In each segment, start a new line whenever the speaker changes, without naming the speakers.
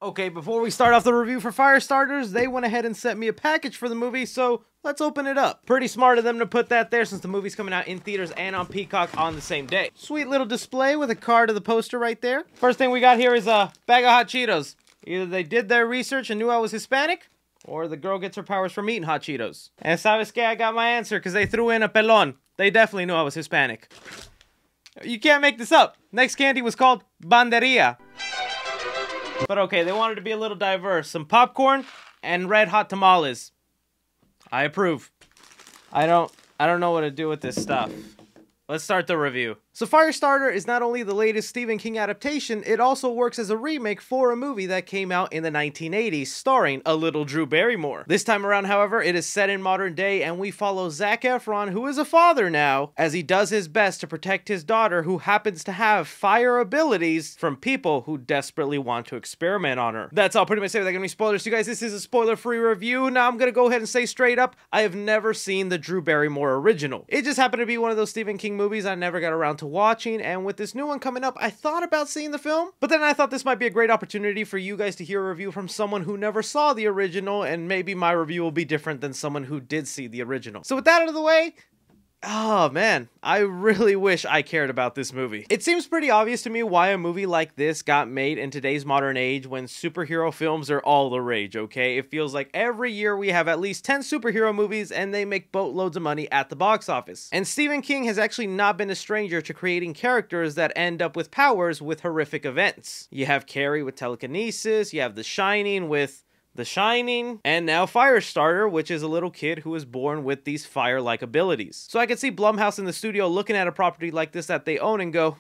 Okay, before we start off the review for Firestarters, they went ahead and sent me a package for the movie, so let's open it up. Pretty smart of them to put that there since the movie's coming out in theaters and on Peacock on the same day. Sweet little display with a card of the poster right there. First thing we got here is a bag of hot Cheetos. Either they did their research and knew I was Hispanic, or the girl gets her powers from eating hot Cheetos. And sabes que, I got my answer because they threw in a pelon. They definitely knew I was Hispanic. You can't make this up. Next candy was called Banderia. But okay, they wanted to be a little diverse. Some popcorn and red hot tamales. I approve. I don't know what to do with this stuff. Let's start the review. So Firestarter is not only the latest Stephen King adaptation, it also works as a remake for a movie that came out in the 1980s starring a little Drew Barrymore. This time around, however, it is set in modern day and we follow Zac Efron, who is a father now, as he does his best to protect his daughter who happens to have fire abilities from people who desperately want to experiment on her. That's all pretty much say. They're gonna be spoilers. So you guys, this is a spoiler-free review. Now I'm gonna go ahead and say straight up, I have never seen the Drew Barrymore original. It just happened to be one of those Stephen King movies I never got around to watching, and with this new one coming up, I thought about seeing the film, but then I thought this might be a great opportunity for you guys to hear a review from someone who never saw the original, and maybe my review will be different than someone who did see the original. So with that out of the way, oh man, I really wish I cared about this movie. It seems pretty obvious to me why a movie like this got made in today's modern age when superhero films are all the rage, okay? It feels like every year we have at least 10 superhero movies and they make boatloads of money at the box office. And Stephen King has actually not been a stranger to creating characters that end up with powers with horrific events. You have Carrie with telekinesis, you have The Shining with The Shining, and now Firestarter, which is a little kid who is born with these fire-like abilities. So I could see Blumhouse in the studio looking at a property like this that they own and go,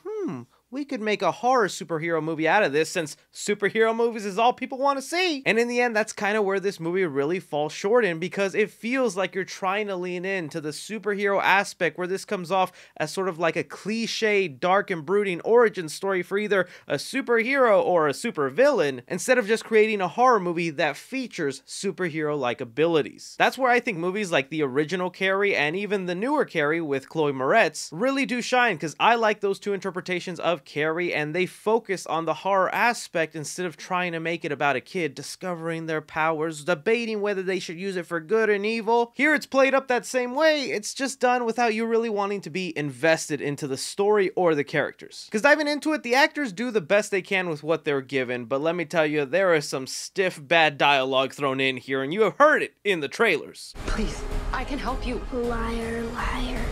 we could make a horror superhero movie out of this since superhero movies is all people want to see. And in the end, that's kind of where this movie really falls short in, because it feels like you're trying to lean into the superhero aspect where this comes off as sort of like a cliche, dark and brooding origin story for either a superhero or a supervillain, instead of just creating a horror movie that features superhero-like abilities. That's where I think movies like the original Carrie and even the newer Carrie with Chloe Moretz really do shine, because I like those two interpretations of Carrie, and they focus on the horror aspect instead of trying to make it about a kid discovering their powers, debating whether they should use it for good and evil. Here it's played up that same way, it's just done without you really wanting to be invested into the story or the characters. Because diving into it, the actors do the best they can with what they're given, but let me tell you, there is some stiff bad dialogue thrown in here, and you have heard it in the trailers.
Please, I can help you.
Liar, liar.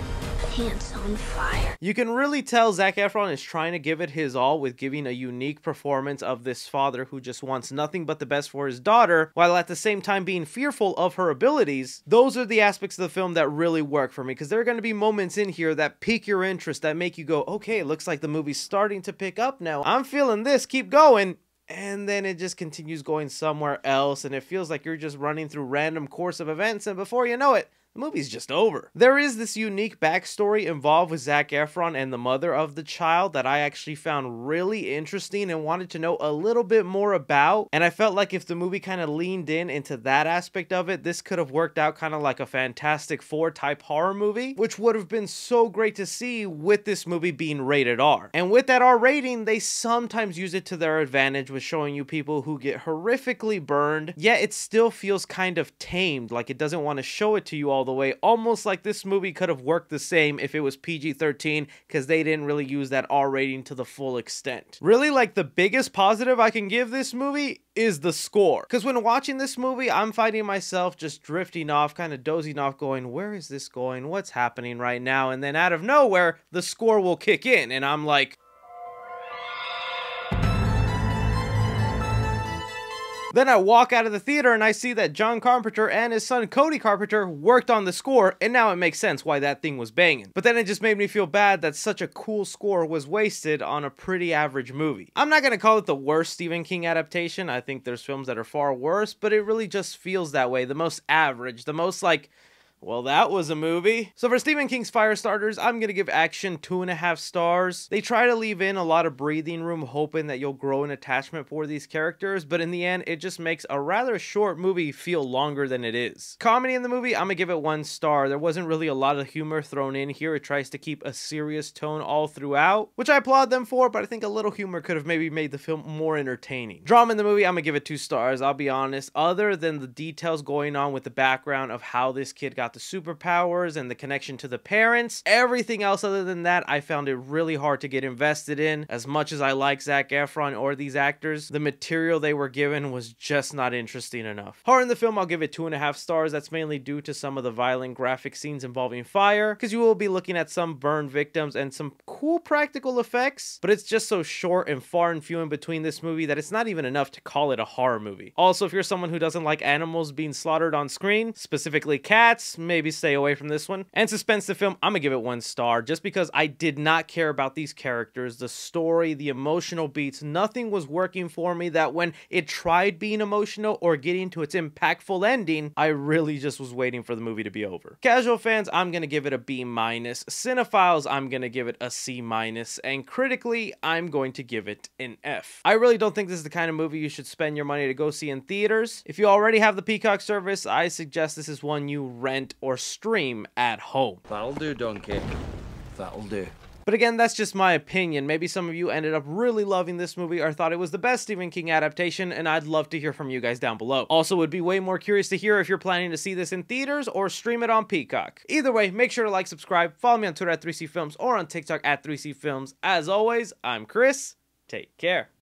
Pants on fire.
You can really tell Zac Efron is trying to give it his all with giving a unique performance of this father who just wants nothing but the best for his daughter, while at the same time being fearful of her abilities. Those are the aspects of the film that really work for me, because there are going to be moments in here that pique your interest, that make you go, okay, it looks like the movie's starting to pick up now. I'm feeling this, keep going. And then it just continues going somewhere else, and it feels like you're just running through random course of events, and before you know it, the movie's just over. There is this unique backstory involved with Zac Efron and the mother of the child that I actually found really interesting and wanted to know a little bit more about. And I felt like if the movie kind of leaned into that aspect of it, this could have worked out kind of like a Fantastic Four type horror movie, which would have been so great to see with this movie being rated R. And with that R rating, they sometimes use it to their advantage with showing you people who get horrifically burned, yet it still feels kind of tamed, like it doesn't want to show it to you all the way, almost like this movie could have worked the same if it was PG-13, because they didn't really use that R rating to the full extent. Really, like, the biggest positive I can give this movie is the score, because when watching this movie, I'm finding myself just drifting off, kind of dozing off, going, where is this going? What's happening right now? And then out of nowhere, the score will kick in, and I'm like, then I walk out of the theater and I see that John Carpenter and his son Cody Carpenter worked on the score, and now it makes sense why that thing was banging. But then it just made me feel bad that such a cool score was wasted on a pretty average movie. I'm not gonna call it the worst Stephen King adaptation. I think there's films that are far worse, but it really just feels that way. The most average, the most like, Well, that was a movie. So for Stephen King's Firestarters, I'm gonna give action 2.5 stars. They try to leave in a lot of breathing room, hoping that you'll grow an attachment for these characters, but in the end, it just makes a rather short movie feel longer than it is. Comedy in the movie, I'm gonna give it 1 star. There wasn't really a lot of humor thrown in here. It tries to keep a serious tone all throughout, which I applaud them for, but I think a little humor could have maybe made the film more entertaining. Drama in the movie, I'm gonna give it 2 stars. I'll be honest, other than the details going on with the background of how this kid got the superpowers and the connection to the parents, everything else other than that, I found it really hard to get invested in. As much as I like Zac Efron or these actors, the material they were given was just not interesting enough. Horror in the film, I'll give it 2.5 stars. That's mainly due to some of the violent graphic scenes involving fire, because you will be looking at some burned victims and some cool practical effects, but it's just so short and far and few in between this movie that it's not even enough to call it a horror movie. Also, if you're someone who doesn't like animals being slaughtered on screen, specifically cats, maybe stay away from this one. And suspense the film, I'm gonna give it 1 star just because I did not care about these characters, the story, the emotional beats. Nothing was working for me that when it tried being emotional or getting to its impactful ending, I really just was waiting for the movie to be over. Casual fans, I'm gonna give it a B-. Cinephiles, I'm gonna give it a C-. And critically, I'm going to give it an F. I really don't think this is the kind of movie you should spend your money to go see in theaters. If you already have the Peacock service, I suggest this is one you rent or stream at home.
That'll do, Donkey. That'll do.
But again, that's just my opinion. Maybe some of you ended up really loving this movie or thought it was the best Stephen King adaptation, and I'd love to hear from you guys down below. Also, would be way more curious to hear if you're planning to see this in theaters or stream it on Peacock. Either way, make sure to like, subscribe, follow me on Twitter at 3CFilms or on TikTok at 3CFilms. As always, I'm Chris. Take care.